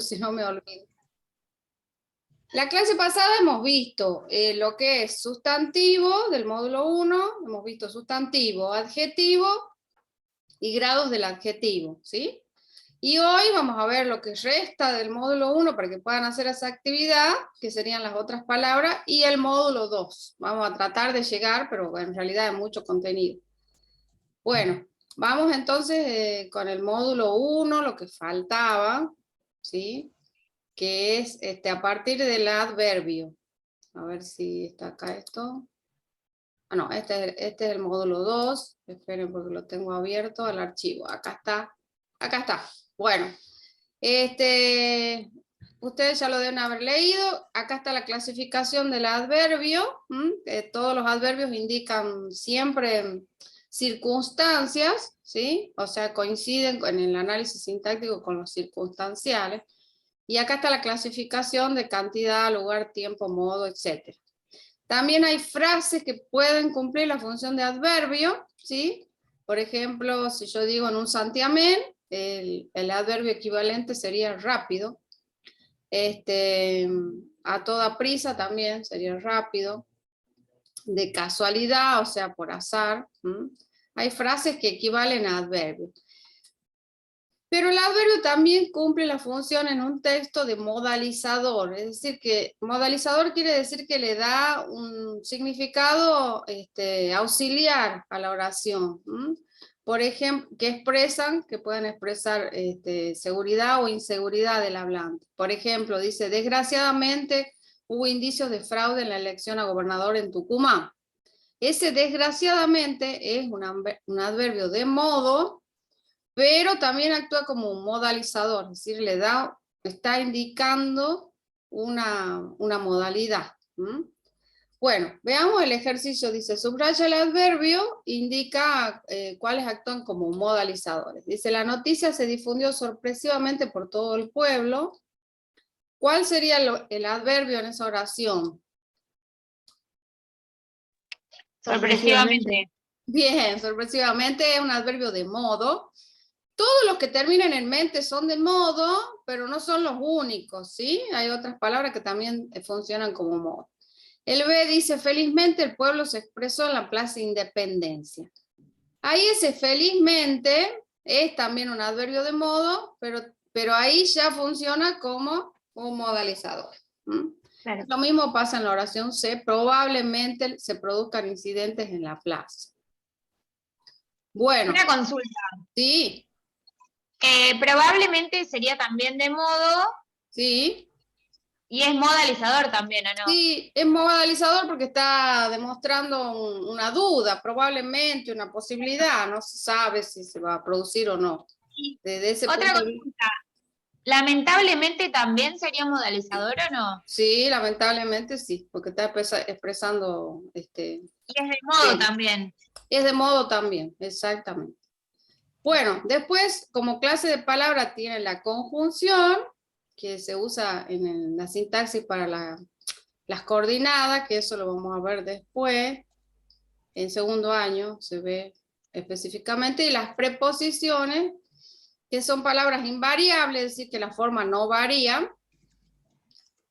si no me olvido. La clase pasada hemos visto lo que es sustantivo del módulo 1, hemos visto sustantivo, adjetivo y grados del adjetivo, ¿sí? Y hoy vamos a ver lo que resta del módulo 1 para que puedan hacer esa actividad, que serían las otras palabras, y el módulo 2. Vamos a tratar de llegar, pero en realidad hay mucho contenido. Bueno, vamos entonces con el módulo 1, lo que faltaba, ¿sí? Que es a partir del adverbio. A ver si está acá esto. Ah, no, este es el módulo 2. Esperen porque lo tengo abierto el archivo. Acá está. Acá está. Bueno, ustedes ya lo deben haber leído. Acá está la clasificación del adverbio. Todos los adverbios indican siempre circunstancias, ¿sí? O sea, coinciden en el análisis sintáctico con los circunstanciales. Y acá está la clasificación de cantidad, lugar, tiempo, modo, etc. También hay frases que pueden cumplir la función de adverbio, ¿sí? Por ejemplo, si yo digo en un santiamén, el adverbio equivalente sería rápido. A toda prisa también sería rápido. De casualidad, o sea, por azar. Hay frases que equivalen a adverbios. Pero el adverbio también cumple la función en un texto de modalizador, es decir, que modalizador quiere decir que le da un significado auxiliar a la oración. Por ejemplo, que pueden expresar seguridad o inseguridad del hablante. Por ejemplo, dice, desgraciadamente hubo indicios de fraude en la elección a gobernador en Tucumán. Ese desgraciadamente es un adverbio de modo, pero también actúa como un modalizador, es decir, está indicando una modalidad. Bueno, veamos el ejercicio, dice, subraya el adverbio, indica cuáles actúan como modalizadores. Dice, la noticia se difundió sorpresivamente por todo el pueblo. ¿Cuál sería el adverbio en esa oración? Sorpresivamente. Bien, sorpresivamente es un adverbio de modo. Todos los que terminan en mente son de modo, pero no son los únicos, ¿sí? Hay otras palabras que también funcionan como modo. El B dice, felizmente el pueblo se expresó en la Plaza Independencia. Ahí ese felizmente es también un adverbio de modo, pero ahí ya funciona como un modalizador. Claro. Lo mismo pasa en la oración C, probablemente se produzcan incidentes en la plaza. Bueno. Una consulta. Sí. Probablemente sería también de modo. Sí. Y es modalizador también, ¿o no? Sí, es modalizador porque está demostrando una duda, probablemente una posibilidad, no se sabe si se va a producir o no. Desde ese Otra punto consulta, ¿lamentablemente también sería modalizador o no? Sí, lamentablemente sí, porque está expresando... Y es de modo también. Es de modo también, exactamente. Bueno, después, como clase de palabra, tiene la conjunción, que se usa en la sintaxis para las coordenadas, que eso lo vamos a ver después. En segundo año se ve específicamente, y las preposiciones, que son palabras invariables, es decir, que la forma no varía,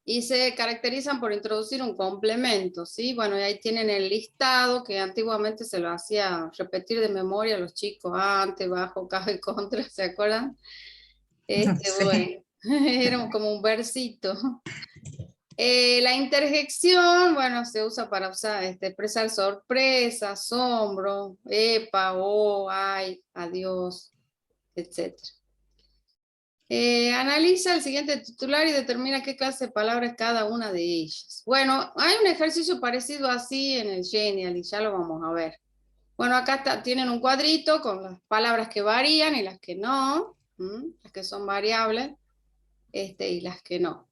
y se caracterizan por introducir un complemento, ¿sí? Bueno, y ahí tienen el listado, que antiguamente se lo hacía repetir de memoria a los chicos, ante, bajo, caja y contra, ¿se acuerdan? Sí. Bueno, era como un versito. La interjección, bueno, se usa para expresar sorpresa, asombro, epa, oh, ay, adiós, etc. Analiza el siguiente titular y determina qué clase de palabras es cada una de ellas. Bueno, hay un ejercicio parecido así en el Genial y ya lo vamos a ver. Bueno, acá tienen un cuadrito con las palabras que varían y las que no, las que son variables, y las que no.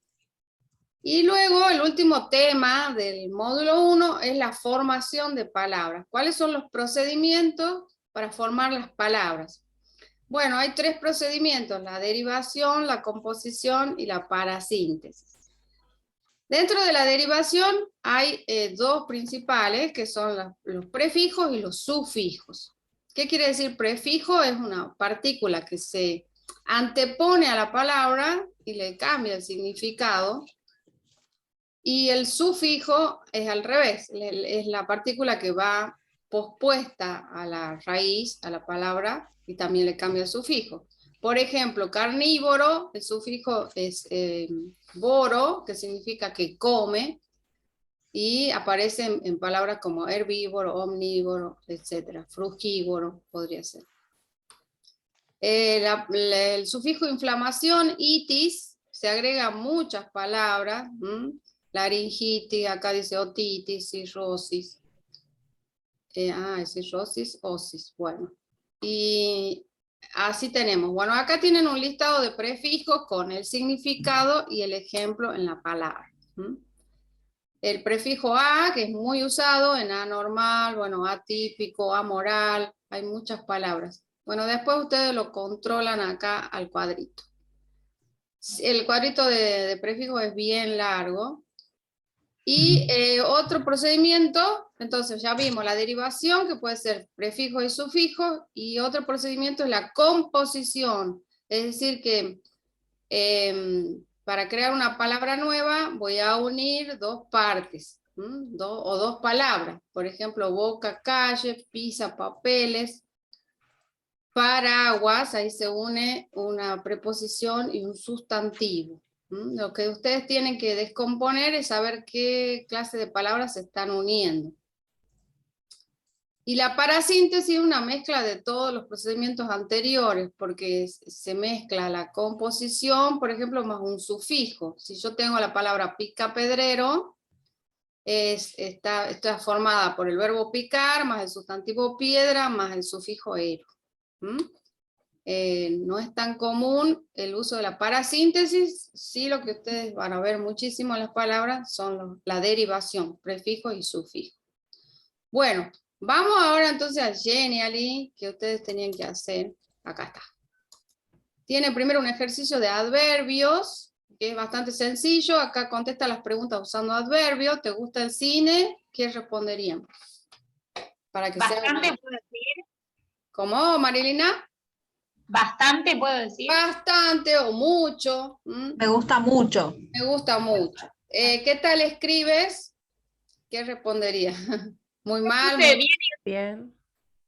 Y luego el último tema del módulo 1 es la formación de palabras. ¿Cuáles son los procedimientos para formar las palabras? Bueno, hay 3 procedimientos, la derivación, la composición y la parasíntesis. Dentro de la derivación hay 2 principales, que son los prefijos y los sufijos. ¿Qué quiere decir prefijo? Es una partícula que se antepone a la palabra y le cambia el significado. Y el sufijo es al revés, es la partícula que va pospuesta a la raíz, a la palabra, y también le cambia el sufijo. Por ejemplo, carnívoro, el sufijo es boro, que significa que come, y aparece en palabras como herbívoro, omnívoro, etc. Frugívoro podría ser. El sufijo inflamación, itis, se agrega a muchas palabras. Laringitis, acá dice otitis, cirrosis. Cirrosis, osis, bueno. Y así tenemos. Bueno, acá tienen un listado de prefijos con el significado y el ejemplo en la palabra. El prefijo a, que es muy usado en anormal, bueno, atípico, amoral, hay muchas palabras. Bueno, después ustedes lo controlan acá al cuadrito. El cuadrito de prefijo es bien largo. Y otro procedimiento, entonces ya vimos la derivación, que puede ser prefijo y sufijo, y otro procedimiento es la composición. Es decir que para crear una palabra nueva voy a unir dos partes, o dos palabras. Por ejemplo, boca, calle, pizza, papeles. Paraguas, ahí se une una preposición y un sustantivo. Lo que ustedes tienen que descomponer es saber qué clase de palabras se están uniendo. Y la parasíntesis es una mezcla de todos los procedimientos anteriores, porque se mezcla la composición, por ejemplo, más un sufijo. Si yo tengo la palabra picapedrero, está formada por el verbo picar, más el sustantivo piedra, más el sufijo ero. No es tan común el uso de la parasíntesis, sí lo que ustedes van a ver muchísimo en las palabras son la derivación, prefijo y sufijo. Bueno, vamos ahora entonces al Genially, que ustedes tenían que hacer. Acá está. Tiene primero un ejercicio de adverbios, que es bastante sencillo. Acá contesta las preguntas usando adverbios. ¿Te gusta el cine? ¿Qué responderían? Para que Bastante, ¿puedo decir? ¿Cómo, Marilina? Bastante, ¿puedo decir? Bastante o mucho. Me gusta mucho. Me gusta mucho. ¿Qué tal escribes? ¿Qué respondería? Muy mal. Puse Muy Bien.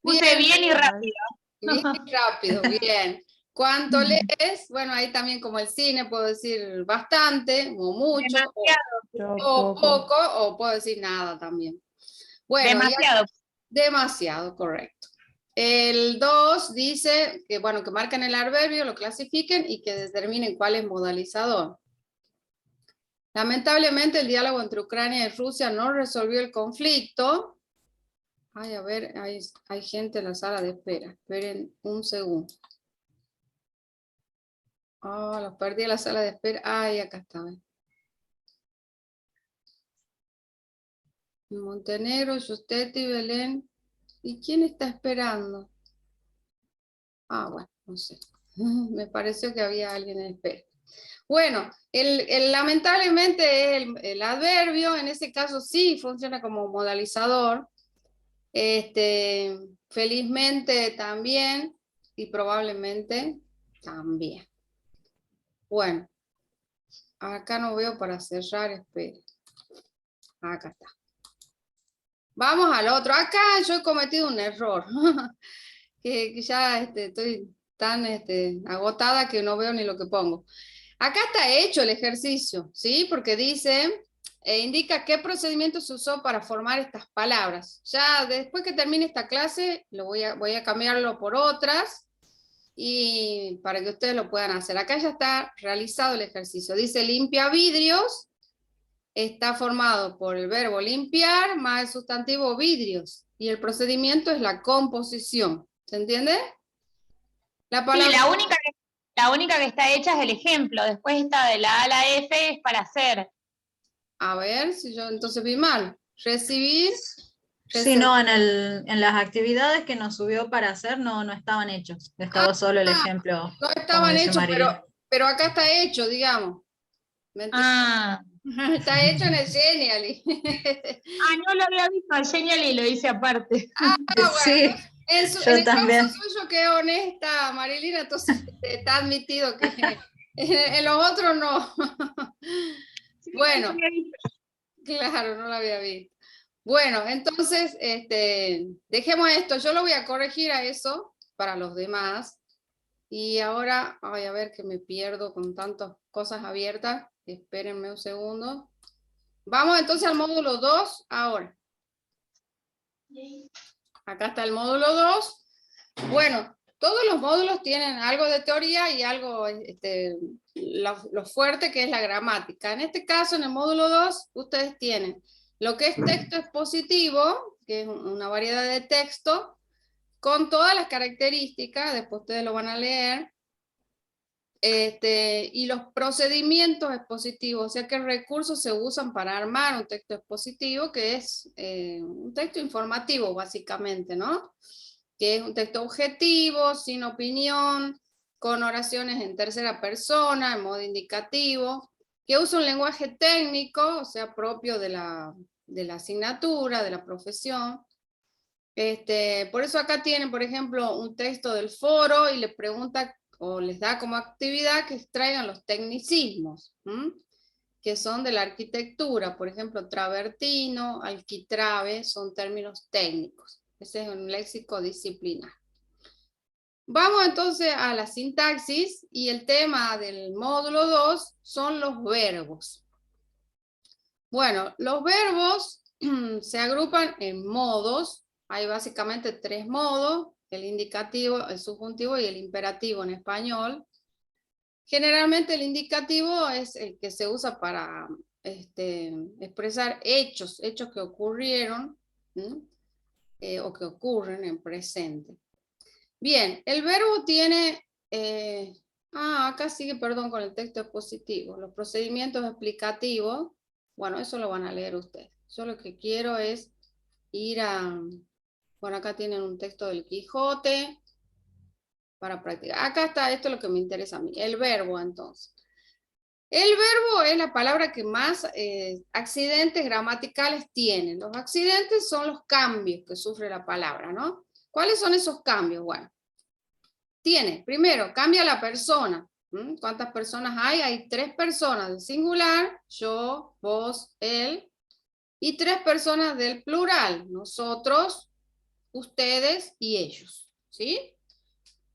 Puse bien y rápido. bien y rápido, bien. ¿Cuánto lees? Bueno, ahí también como el cine puedo decir bastante o mucho, Demasiado. o poco, o puedo decir nada también. Bueno, Demasiado. demasiado, correcto. El 2 dice que, bueno, que marquen el adverbio, lo clasifiquen y que determinen cuál es modalizador. Lamentablemente el diálogo entre Ucrania y Rusia no resolvió el conflicto. Ay, a ver, hay gente en la sala de espera. Esperen un segundo. Oh, los perdí en la sala de espera. Ay, acá está. Montenegro, Giustetti, Belén. ¿Y quién está esperando? Ah, bueno, no sé. Me pareció que había alguien en espera. Bueno, lamentablemente el adverbio, en ese caso sí funciona como modalizador. Felizmente también, y probablemente también. Bueno, acá no veo para cerrar, espere. Acá está. Vamos al otro. Acá yo he cometido un error. que ya estoy tan agotada que no veo ni lo que pongo. Acá está hecho el ejercicio, ¿sí? Porque dice, indica qué procedimiento se usó para formar estas palabras. Ya después que termine esta clase, voy a cambiarlo por otras, y para que ustedes lo puedan hacer. Acá ya está realizado el ejercicio. Dice limpia vidrios, está formado por el verbo limpiar más el sustantivo vidrios, y el procedimiento es la composición. ¿Se entiende? La palabra... Sí, la única que está hecha es el ejemplo. Después esta de la A a la F es para hacer. A ver, si yo entonces vi mal. Recibir. Sí, no, en las actividades que nos subió para hacer no estaban hechos. Estaba solo el ejemplo. No estaban hechos, pero acá está hecho, digamos. Ah. Está hecho en el Genially. No lo había visto el Genial y lo hice aparte. Bueno, sí, en yo el también. caso suyo que honesta, Marilina, entonces está admitido que En los otros no. Bueno, No había visto. claro, no lo había visto. Bueno, entonces, dejemos esto. Yo lo voy a corregir a eso para los demás. Y ahora, ay, a ver que me pierdo con tantas cosas abiertas. Espérenme un segundo. Vamos entonces al módulo 2 ahora. Acá está el módulo 2. Bueno, todos los módulos tienen algo de teoría y algo, lo fuerte que es la gramática. En este caso, en el módulo 2, ustedes tienen lo que es texto expositivo, que es una variedad de texto, con todas las características, después ustedes lo van a leer, y los procedimientos expositivos, o sea qué recursos se usan para armar un texto expositivo, que es un texto informativo básicamente, ¿no? Que es un texto objetivo, sin opinión, con oraciones en tercera persona, en modo indicativo, que usa un lenguaje técnico, o sea, propio de la asignatura, de la profesión. Por eso acá tienen, por ejemplo, un texto del foro y le pregunta o les da como actividad que extraigan los tecnicismos, que son de la arquitectura, por ejemplo, travertino, alquitrave, son términos técnicos. Ese es un léxico disciplinar. Vamos entonces a la sintaxis y el tema del módulo 2 son los verbos. Bueno, los verbos se agrupan en modos. Hay básicamente 3 modos: el indicativo, el subjuntivo y el imperativo en español. Generalmente el indicativo es el que se usa para expresar hechos que ocurrieron o que ocurren en presente. Bien, el verbo tiene... acá sigue, perdón, con el texto expositivo. Los procedimientos explicativos, bueno, eso lo van a leer ustedes. Yo lo que quiero es ir a... Bueno, acá tienen un texto del Quijote para practicar. Acá está, esto es lo que me interesa a mí, el verbo entonces. El verbo es la palabra que más accidentes gramaticales tiene. Los accidentes son los cambios que sufre la palabra, ¿no? ¿Cuáles son esos cambios? Bueno, primero, cambia la persona. ¿Cuántas personas hay? Hay 3 personas del singular, yo, vos, él, y 3 personas del plural, nosotros, ustedes y ellos, ¿sí?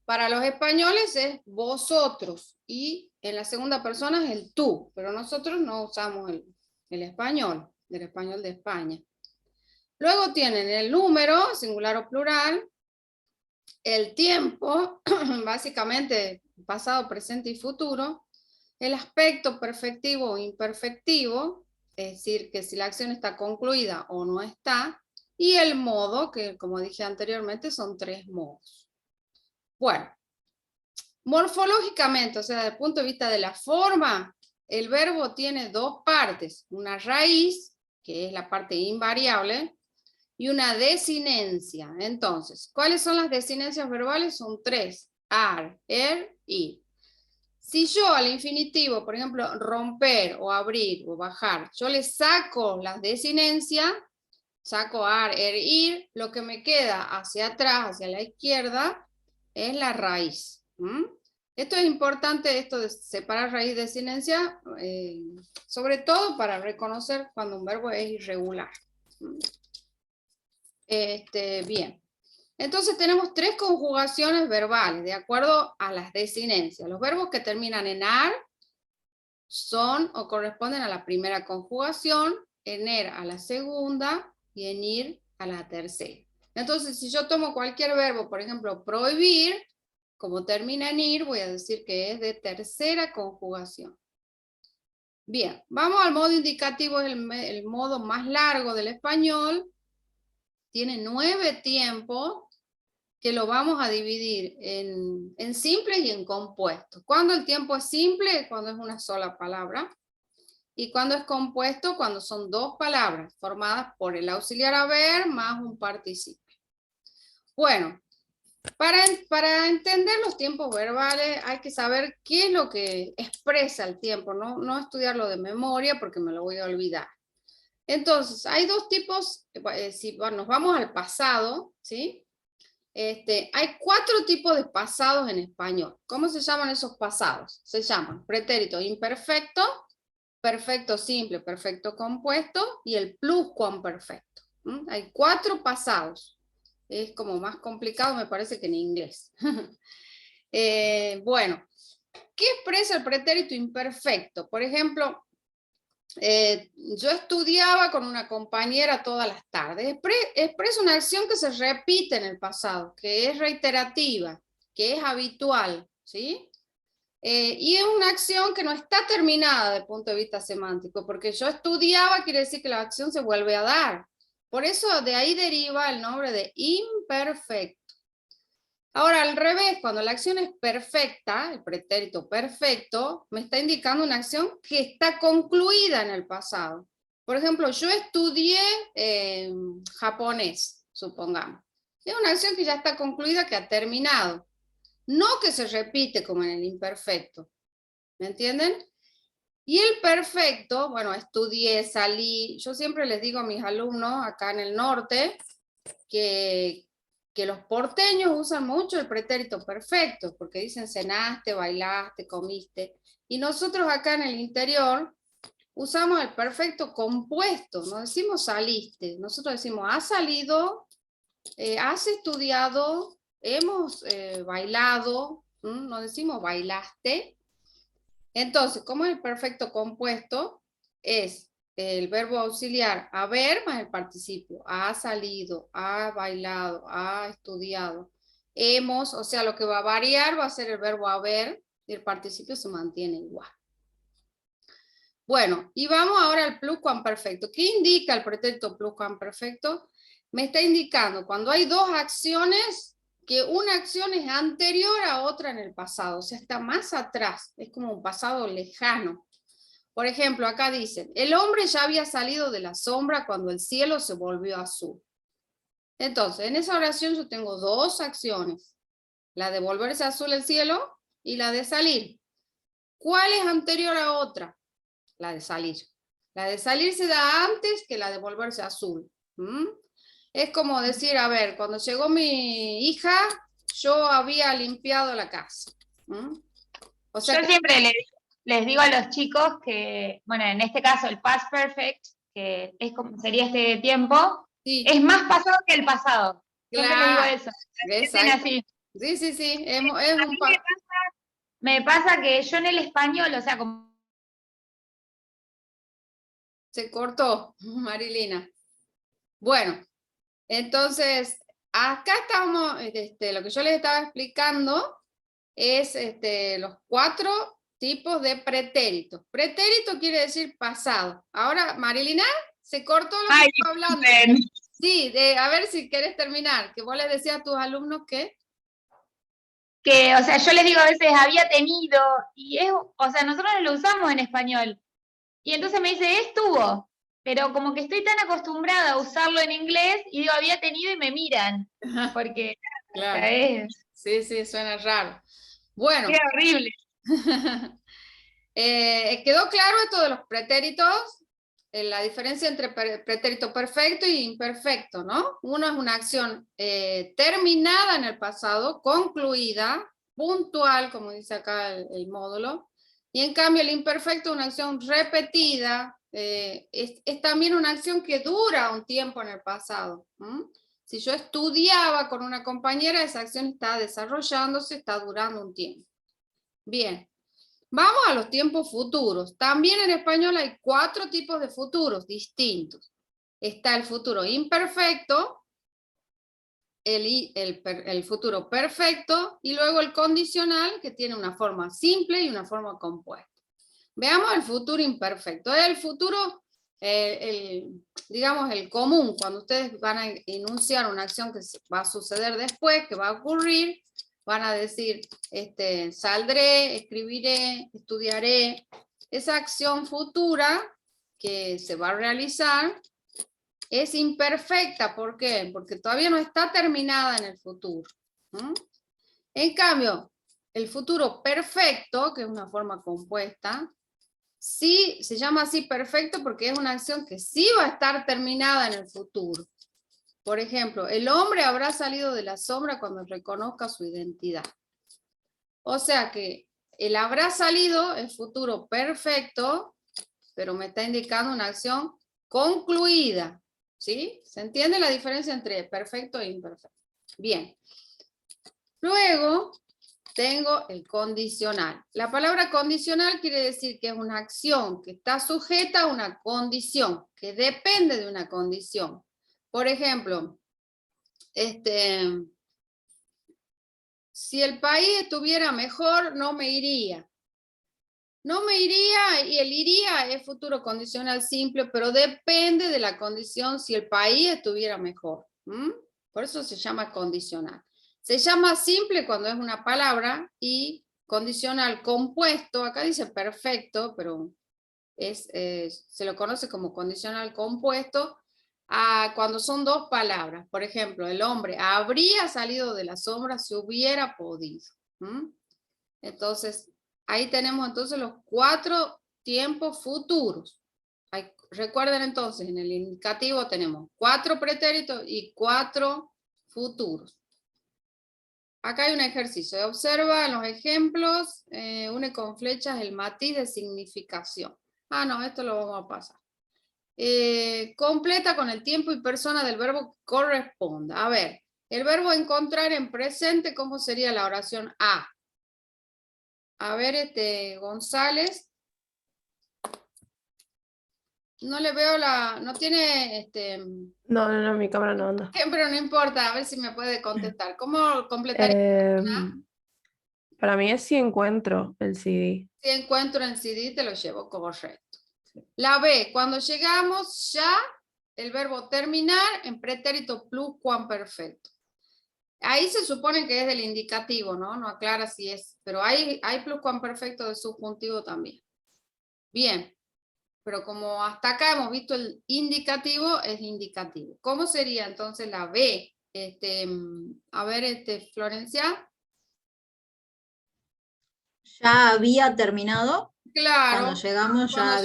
Para los españoles es vosotros y en la segunda persona es el tú, pero nosotros no usamos el español, del español de España. Luego tienen el número, singular o plural, el tiempo, básicamente pasado, presente y futuro, el aspecto perfectivo o imperfectivo, es decir, que si la acción está concluida o no está, y el modo, que como dije anteriormente son 3 modos. Bueno, morfológicamente, o sea, desde el punto de vista de la forma, el verbo tiene 2 partes, una raíz, que es la parte invariable, y una desinencia. Entonces, ¿cuáles son las desinencias verbales? Son 3, ar, ir. Si yo al infinitivo, por ejemplo, romper o abrir o bajar, yo le saco las desinencias, saco ar, ir, lo que me queda hacia atrás, hacia la izquierda, es la raíz. Esto es importante, esto de separar raíz de desinencia, sobre todo para reconocer cuando un verbo es irregular. Bien. Entonces tenemos 3 conjugaciones verbales de acuerdo a las desinencias. Los verbos que terminan en ar son o corresponden a la primera conjugación, en er a la segunda y en ir a la tercera. Entonces, si yo tomo cualquier verbo, por ejemplo, prohibir, como termina en ir, voy a decir que es de tercera conjugación. Bien, vamos al modo indicativo, es el modo más largo del español. Tiene 9 tiempos que lo vamos a dividir en simples y en compuestos. Cuando el tiempo es simple, cuando es una sola palabra. Y cuando es compuesto, cuando son 2 palabras formadas por el auxiliar haber más un participio. Bueno, para entender los tiempos verbales hay que saber qué es lo que expresa el tiempo, no estudiarlo de memoria porque me lo voy a olvidar. Entonces, hay 2 tipos, si nos vamos al pasado, ¿sí? hay 4 tipos de pasados en español. ¿Cómo se llaman esos pasados? Se llaman pretérito imperfecto, perfecto simple, perfecto compuesto y el pluscuamperfecto. Hay 4 pasados. Es como más complicado, me parece, que en inglés. Bueno, ¿qué expresa el pretérito imperfecto? Por ejemplo, yo estudiaba con una compañera todas las tardes. Expresa una acción que se repite en el pasado, que es reiterativa, que es habitual, ¿sí? Y es una acción que no está terminada desde el punto de vista semántico, porque yo estudiaba quiere decir que la acción se vuelve a dar. Por eso de ahí deriva el nombre de imperfecto. Ahora, al revés, cuando la acción es perfecta, el pretérito perfecto, me está indicando una acción que está concluida en el pasado. Por ejemplo, yo estudié japonés, supongamos. Es una acción que ya está concluida, que ha terminado. No que se repite como en el imperfecto. ¿Me entienden? Y el perfecto, bueno, estudié, salí. Yo siempre les digo a mis alumnos acá en el norte que los porteños usan mucho el pretérito perfecto, porque dicen cenaste, bailaste, comiste. Y nosotros acá en el interior usamos el perfecto compuesto, no decimos saliste, nosotros decimos has salido, has estudiado, hemos bailado, no decimos bailaste. Entonces, ¿cómo es el perfecto compuesto? Es el verbo auxiliar haber más el participio. Ha salido, ha bailado, ha estudiado. Hemos, o sea, lo que va a variar va a ser el verbo haber y el participio se mantiene igual. Bueno, y vamos ahora al pluscuamperfecto. ¿Qué indica el pretérito pluscuamperfecto? Me está indicando cuando hay 2 acciones, que una acción es anterior a otra en el pasado, o sea, está más atrás, es como un pasado lejano. Por ejemplo, acá dicen, el hombre ya había salido de la sombra cuando el cielo se volvió azul. Entonces, en esa oración yo tengo 2 acciones, la de volverse azul el cielo y la de salir. ¿Cuál es anterior a otra? La de salir. La de salir se da antes que la de volverse azul. Es como decir, a ver, cuando llegó mi hija, yo había limpiado la casa. O sea, yo siempre les digo a los chicos que, bueno, en este caso el past perfect, que es como sería este tiempo, sí, es más pasado que el pasado. Siempre les digo claro. eso. Así. Sí, sí, sí. Es un Me pasa que yo en el español, o sea, como Se cortó, Marilina. Bueno, entonces, acá estamos, lo que yo les estaba explicando es los 4 tipos de pretéritos. Pretérito quiere decir pasado. Ahora, Marilina, se cortó lo que estaba hablando. Sí, a ver si querés terminar, que vos les decías a tus alumnos que o sea, yo les digo a veces había tenido, y es, o sea, nosotros no lo usamos en español. Y entonces me dice, estuvo, pero como que estoy tan acostumbrada a usarlo en inglés, y digo, había tenido y me miran, porque claro. o sea, es, Sí, sí, suena raro. Bueno. qué horrible. ¿Quedó claro esto de los pretéritos? La diferencia entre pretérito perfecto y imperfecto, ¿no? Uno es una acción terminada en el pasado, concluida, puntual, como dice acá el módulo, y en cambio el imperfecto es una acción repetida, es también una acción que dura un tiempo en el pasado. Si yo estudiaba con una compañera, esa acción está desarrollándose, está durando un tiempo. Bien. Vamos a los tiempos futuros. También en español hay 4 tipos de futuros distintos. Está el futuro imperfecto, el futuro perfecto y luego el condicional, que tiene una forma simple y una forma compuesta. Veamos el futuro imperfecto. Es el futuro, digamos, el común, cuando ustedes van a enunciar una acción que va a suceder después, que va a ocurrir. Van a decir, saldré, escribiré, estudiaré. Esa acción futura que se va a realizar es imperfecta. ¿Por qué? Porque todavía no está terminada en el futuro. En cambio, el futuro perfecto, que es una forma compuesta, sí se llama así perfecto porque es una acción que sí va a estar terminada en el futuro. Por ejemplo, el hombre habrá salido de la sombra cuando reconozca su identidad. O sea que el habrá salido es futuro perfecto, pero me está indicando una acción concluida. ¿Sí? ¿Se entiende la diferencia entre perfecto e imperfecto? Bien. Luego tengo el condicional. La palabra condicional quiere decir que es una acción que está sujeta a una condición, que depende de una condición. Por ejemplo, si el país estuviera mejor, no me iría. No me iría, y el iría es futuro condicional simple, pero depende de la condición si el país estuviera mejor. Por eso se llama condicional. Se llama simple cuando es una palabra y condicional compuesto, acá dice perfecto, pero se lo conoce como condicional compuesto cuando son dos palabras. Por ejemplo, el hombre habría salido de la sombra si hubiera podido. Entonces, ahí tenemos entonces los 4 tiempos futuros. Recuerden entonces, en el indicativo tenemos 4 pretéritos y 4 futuros. Acá hay un ejercicio. Observa en los ejemplos, une con flechas el matiz de significación. No, esto lo vamos a pasar. Completa con el tiempo y persona del verbo que corresponda. A ver, el verbo encontrar en presente, ¿cómo sería la oración A? A ver, González. No le veo no tiene, No, mi cámara no anda. pero no importa, a ver si me puede contestar. ¿Cómo completaría? Para mí es si encuentro el CD. Si encuentro en CD, te lo llevo correcto. La B, cuando llegamos ya, el verbo terminar en pretérito pluscuamperfecto. Ahí se supone que es del indicativo, ¿no? No aclara si es, pero hay pluscuamperfecto de subjuntivo también. Bien. Pero como hasta acá hemos visto el indicativo, es indicativo. ¿Cómo sería entonces la B? A ver, Florencia. Ya había terminado. Claro. Cuando llegamos ya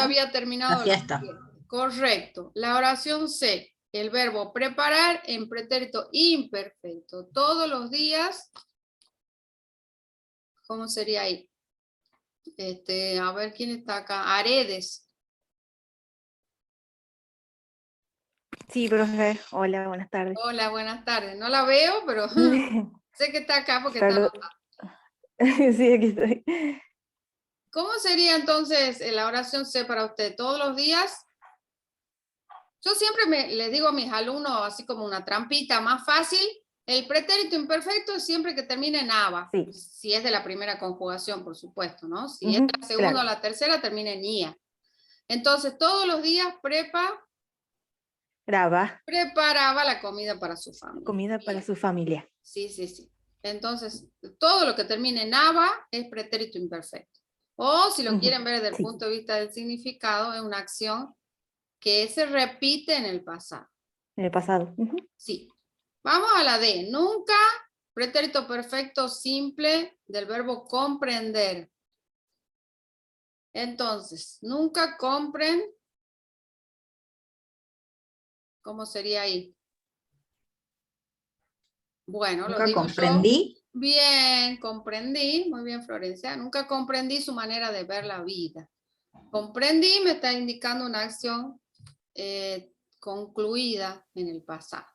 había terminado la fiesta. Correcto. La oración C. El verbo preparar en pretérito imperfecto. Todos los días. ¿Cómo sería ahí? A ver quién está acá. Aredes. Sí, profe. Hola, buenas tardes. Hola, buenas tardes. No la veo, pero sé que está acá porque Salud. está. Sí, aquí estoy. ¿Cómo sería entonces la oración C para usted? ¿Todos los días? Yo siempre les digo a mis alumnos, así como una trampita más fácil, el pretérito imperfecto es siempre que termine en aba. Sí. Si es de la primera conjugación, por supuesto, ¿no? Si es de la segunda claro. o la tercera, termina en ia. Entonces, todos los días preparaba la comida para su familia. Comida para su familia. Sí. Entonces, todo lo que termine en aba es pretérito imperfecto. O si lo quieren ver desde el punto de vista del significado, es una acción que se repite en el pasado. En el pasado. Sí. Vamos a la D. Nunca, pretérito perfecto simple del verbo comprender. Entonces, nunca compren. ¿Cómo sería ahí? Bueno, Nunca lo digo comprendí. yo. Bien, comprendí. Muy bien, Florencia. Nunca comprendí su manera de ver la vida. Comprendí me está indicando una acción concluida en el pasado.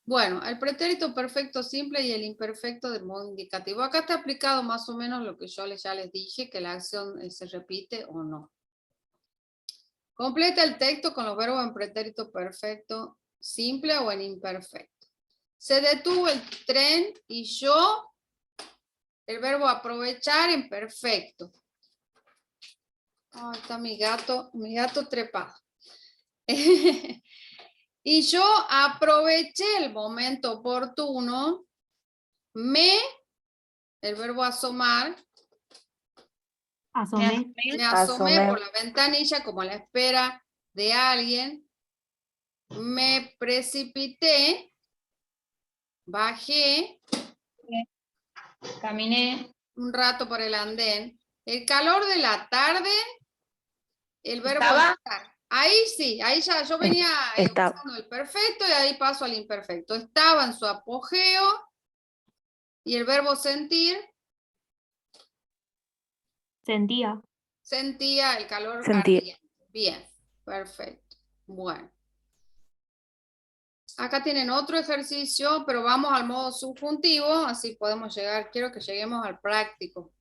Bueno, el pretérito perfecto simple y el imperfecto del modo indicativo. Acá está explicado más o menos lo que yo ya les dije, que la acción se repite o no. Completa el texto con los verbos en pretérito perfecto simple o en imperfecto. Se detuvo el tren y yo, el verbo aprovechar en perfecto. Está mi gato trepado. Y yo aproveché el momento oportuno, el verbo asomar, me asomé por la ventanilla como a la espera de alguien, me precipité, bajé, Caminé. un rato por el andén, el calor de la tarde, el verbo ¿Estaba? estar. Ahí sí, ahí ya yo venía Está- usando el perfecto y ahí paso al imperfecto. Estaba en su apogeo y el verbo sentir Sentía. sentía el calor Sentía. ardiente. Bien, perfecto. Bueno. Acá tienen otro ejercicio, pero vamos al modo subjuntivo, así podemos llegar, quiero que lleguemos al práctico.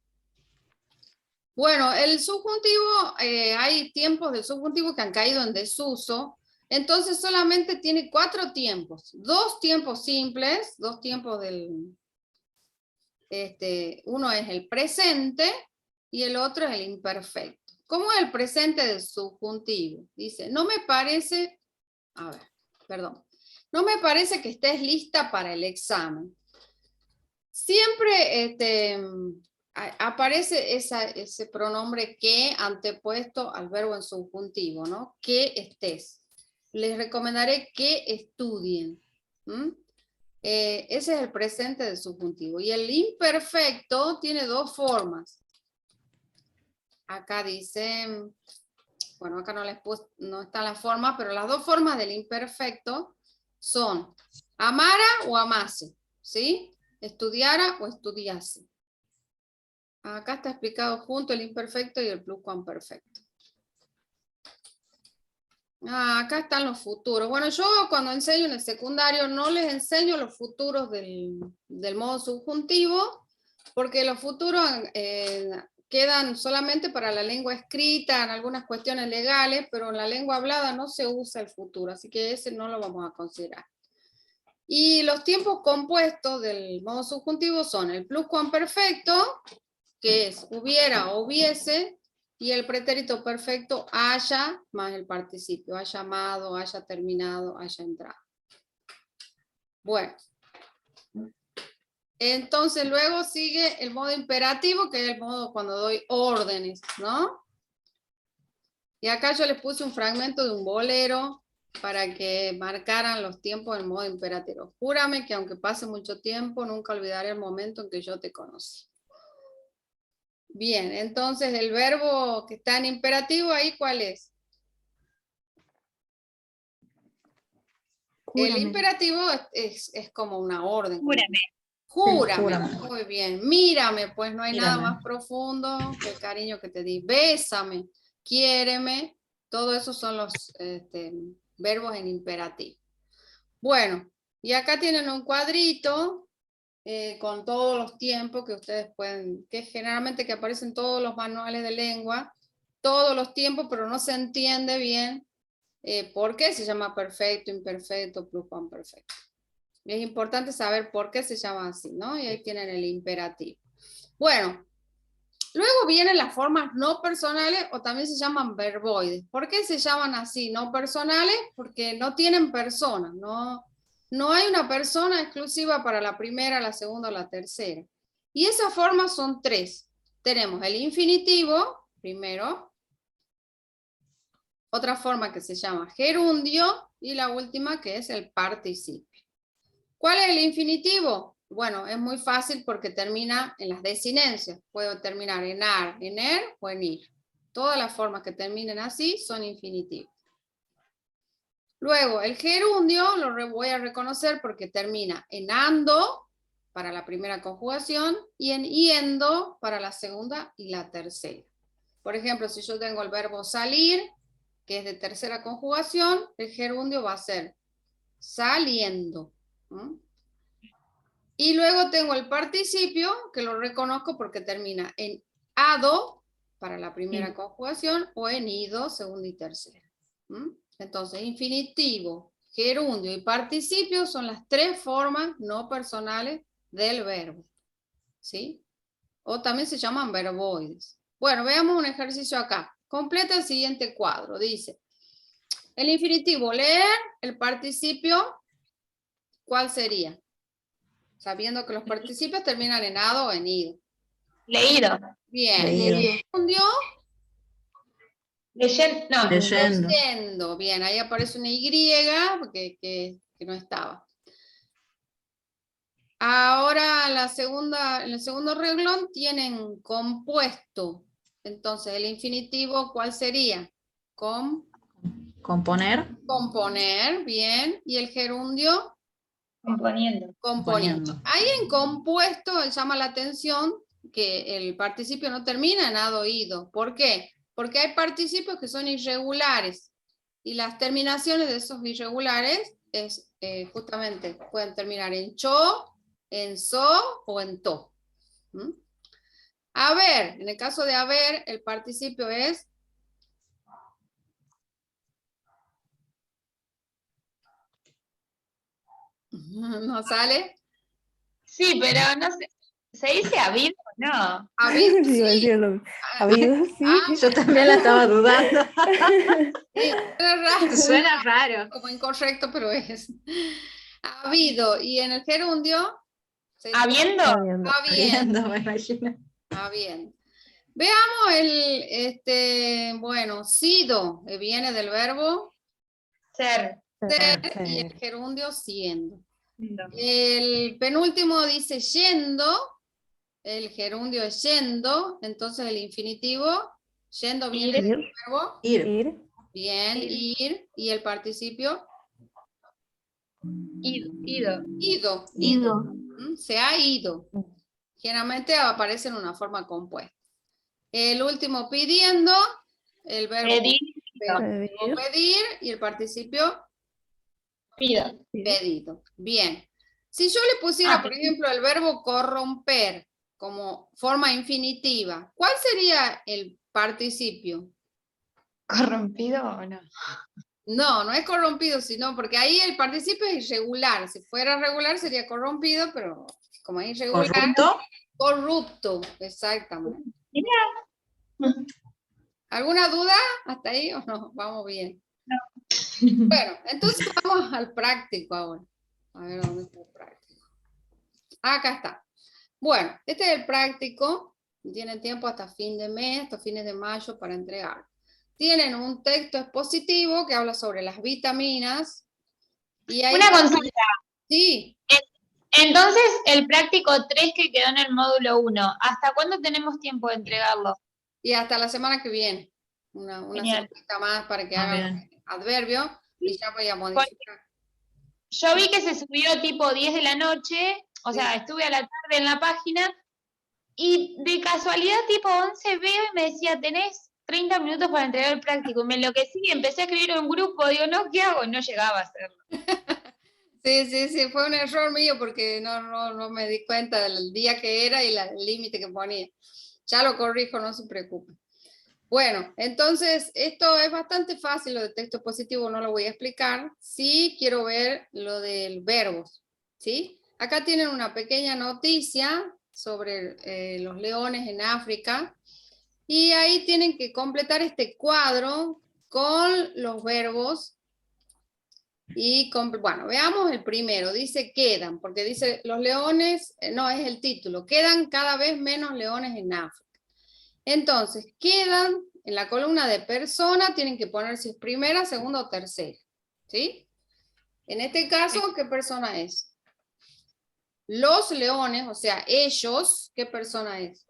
Bueno, el subjuntivo, hay tiempos del subjuntivo que han caído en desuso, entonces solamente tiene 4 tiempos, 2 tiempos simples, 2 tiempos uno es el presente y el otro es el imperfecto. ¿Cómo es el presente del subjuntivo? Dice, no me parece, a ver, perdón, no me parece que estés lista para el examen. Siempre aparece ese pronombre que antepuesto al verbo en subjuntivo, ¿no? Que estés. Les recomendaré que estudien. Ese es el presente del subjuntivo. Y el imperfecto tiene 2 formas. Acá dice, bueno, acá no está la forma, pero las 2 formas del imperfecto son amara o amase, ¿sí? Estudiara o estudiase. Acá está explicado junto el imperfecto y el pluscuamperfecto. Acá están los futuros. Bueno, yo cuando enseño en el secundario no les enseño los futuros del modo subjuntivo, porque los futuros quedan solamente para la lengua escrita, en algunas cuestiones legales, pero en la lengua hablada no se usa el futuro, así que ese no lo vamos a considerar. Y los tiempos compuestos del modo subjuntivo son el pluscuamperfecto, que es hubiera o hubiese, y el pretérito perfecto haya más el participio, haya amado, haya terminado, haya entrado. Bueno. Entonces luego sigue el modo imperativo, que es el modo cuando doy órdenes, ¿no? Y acá yo les puse un fragmento de un bolero para que marcaran los tiempos del modo imperativo. Júrame que aunque pase mucho tiempo, nunca olvidaré el momento en que yo te conocí. Bien, entonces el verbo que está en imperativo ahí, ¿cuál es? Júrame. El imperativo es como una orden. Júrame. Júrame. Júrame. Muy bien. Mírame, pues no hay nada Mírame. más profundo que el cariño que te di. Bésame, quiéreme. Todo eso son los verbos en imperativo. Bueno, y acá tienen un cuadrito con todos los tiempos que ustedes pueden, que generalmente que aparecen todos los manuales de lengua, todos los tiempos, pero no se entiende bien por qué se llama perfecto, imperfecto, pluscuamperfecto. Es importante saber por qué se llama así, ¿no? Y ahí tienen el imperativo. Bueno, luego vienen las formas no personales o también se llaman verboides. ¿Por qué se llaman así, no personales? Porque no tienen persona, no hay una persona exclusiva para la primera, la segunda o la tercera. Y esas formas son 3. Tenemos el infinitivo, primero, otra forma que se llama gerundio y la última que es el participio. ¿Cuál es el infinitivo? Bueno, es muy fácil porque termina en las desinencias. Puedo terminar en ar, en er o en ir. Todas las formas que terminen así son infinitivos. Luego, el gerundio lo voy a reconocer porque termina en ando para la primera conjugación y en yendo para la segunda y la tercera. Por ejemplo, si yo tengo el verbo salir, que es de tercera conjugación, el gerundio va a ser saliendo. Y luego tengo el participio, que lo reconozco porque termina en ado para la primera conjugación o en ido, segunda y tercera. Entonces, infinitivo, gerundio y participio son las 3 formas no personales del verbo. ¿Sí? O también se llaman verboides. Bueno, veamos un ejercicio acá. Completa el siguiente cuadro. Dice, el infinitivo, leer, el participio, ¿cuál sería? Sabiendo que los participios terminan en ado o en ido. Leído. Leído. Bien. Gerundio, Leyendo. No. Leyendo. leyendo. Bien, ahí aparece una Y porque, que no estaba. Ahora en el segundo renglón tienen compuesto. Entonces, el infinitivo, ¿cuál sería? Componer. Componer, bien. Y el gerundio, Componiendo. componiendo. Componiendo. Ahí en compuesto llama la atención que el participio no termina en ado, ido. ¿Por qué? Porque hay participios que son irregulares y las terminaciones de esos irregulares es justamente pueden terminar en cho, en so o en to. ¿Mm? Haber, en el caso de haber, el participio es ¿no sale? Sí, pero no sé. ¿Se dice habido o no? Habido, Sí, iba a sí. decir lo mismo. ¿Habido? Sí. Yo también la estaba dudando. Sí, era raro, Suena raro. como incorrecto, pero es. Ha habido, y en el gerundio, ¿Habiendo? Habiendo. habiendo, Viendo, me imagino. habiendo. Veamos bueno, sido, viene del verbo Ser. ser y Sí. el gerundio siendo. El penúltimo dice yendo, el gerundio es yendo, entonces el infinitivo, yendo viene Ir. del Ir. verbo, Ir. Ir. bien, ir, y el participio, Ido. ido, Ido. se ha ido. Generalmente aparece en una forma compuesta. El último pidiendo, el verbo Pedir. pedir y el participio Pido. pedido. Bien. Si yo le pusiera, por ejemplo, el verbo corromper como forma infinitiva, ¿cuál sería el participio? ¿Corrompido o no? No, no es corrompido, sino porque ahí el participio es irregular. Si fuera regular sería corrompido, pero como es irregular, Corrupto. corrupto, exactamente. Mirá. ¿Alguna duda hasta ahí o no? Vamos bien. Bueno, entonces vamos al práctico ahora. A ver dónde está el práctico. Acá está. Bueno, este es el práctico. Tienen tiempo hasta fin de mes, hasta fines de mayo para entregarlo. Tienen un texto expositivo que habla sobre las vitaminas. Y ahí Una consulta. sí, Entonces, el práctico 3 que quedó en el módulo 1, ¿hasta cuándo tenemos tiempo de entregarlo? y hasta la semana que viene. Una Genial. semanita más para que Ah, hagan bien. adverbio y ya voy a modificar. Yo vi que se subió tipo 10 de la noche, o sea, estuve a la tarde en la página, y de casualidad tipo 11 veo y me decía, tenés 30 minutos para entregar el práctico, y me enloquecí y empecé a escribir en un grupo, digo, no, ¿qué hago? No llegaba a hacerlo. Sí, fue un error mío porque no me di cuenta del día que era y el límite que ponía. Ya lo corrijo, no se preocupe. Bueno, entonces esto es bastante fácil, lo de texto positivo no lo voy a explicar. Sí quiero ver lo del verbos, ¿sí? Acá tienen una pequeña noticia sobre los leones en África y ahí tienen que completar este cuadro con los verbos. Y bueno, veamos el primero, dice quedan, porque dice los leones, no es el título, quedan cada vez menos leones en África. Entonces, quedan en la columna de persona, tienen que poner si es primera, segunda o tercera, ¿sí? En este caso, ¿qué persona es? Los leones, o sea, ellos, ¿qué persona es?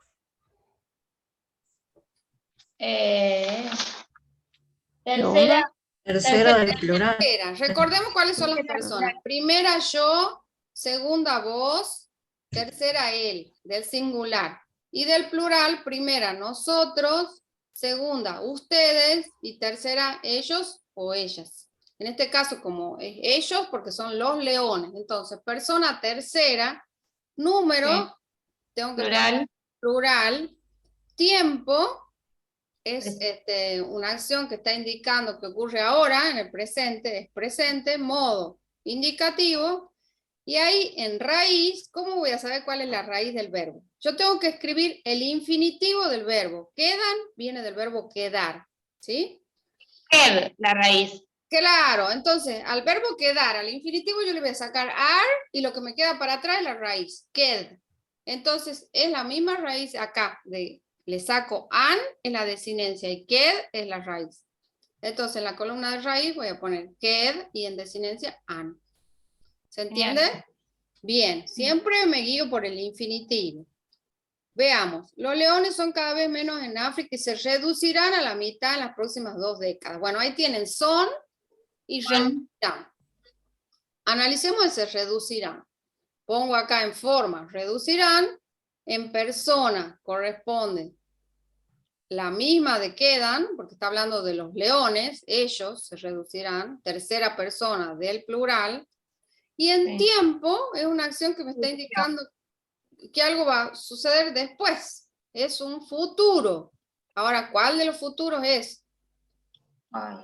Tercera. Tercero del plural. Recordemos cuáles son las personas. Primera yo, segunda vos, tercera él, del singular. Y del plural, primera nosotros, segunda ustedes y tercera ellos o ellas. En este caso, como es ellos, porque son los leones. Entonces, persona tercera, número, Sí. tengo que Plural. poner plural, tiempo, es una acción que está indicando que ocurre ahora, en el presente, es presente, modo indicativo, y ahí en raíz, ¿cómo voy a saber cuál es la raíz del verbo? Yo tengo que escribir el infinitivo del verbo. Quedan, viene del verbo quedar, ¿sí? Qued, la raíz. Claro, entonces al verbo quedar, al infinitivo yo le voy a sacar ar y lo que me queda para atrás es la raíz, qued. Entonces es la misma raíz acá, le saco an en la desinencia y qued es la raíz. Entonces en la columna de raíz voy a poner qued y en desinencia an. ¿Se entiende? Bien, siempre me guío por el infinitivo. Veamos, los leones son cada vez menos en África y se reducirán a la mitad en las próximas 2 décadas. Bueno, ahí tienen son y reducirán. Analicemos ese reducirán. Pongo acá en forma, reducirán, en persona corresponde la misma de quedan, porque está hablando de los leones, ellos se reducirán, tercera persona del plural, y en Sí. tiempo es una acción que me está indicando que algo va a suceder después, es un futuro. Ahora, ¿cuál de los futuros es? Ay.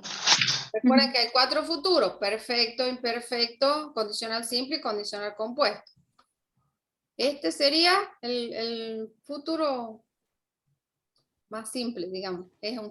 Recuerden que hay 4 futuros, perfecto, imperfecto, condicional simple y condicional compuesto. Este sería el futuro más simple, digamos, es un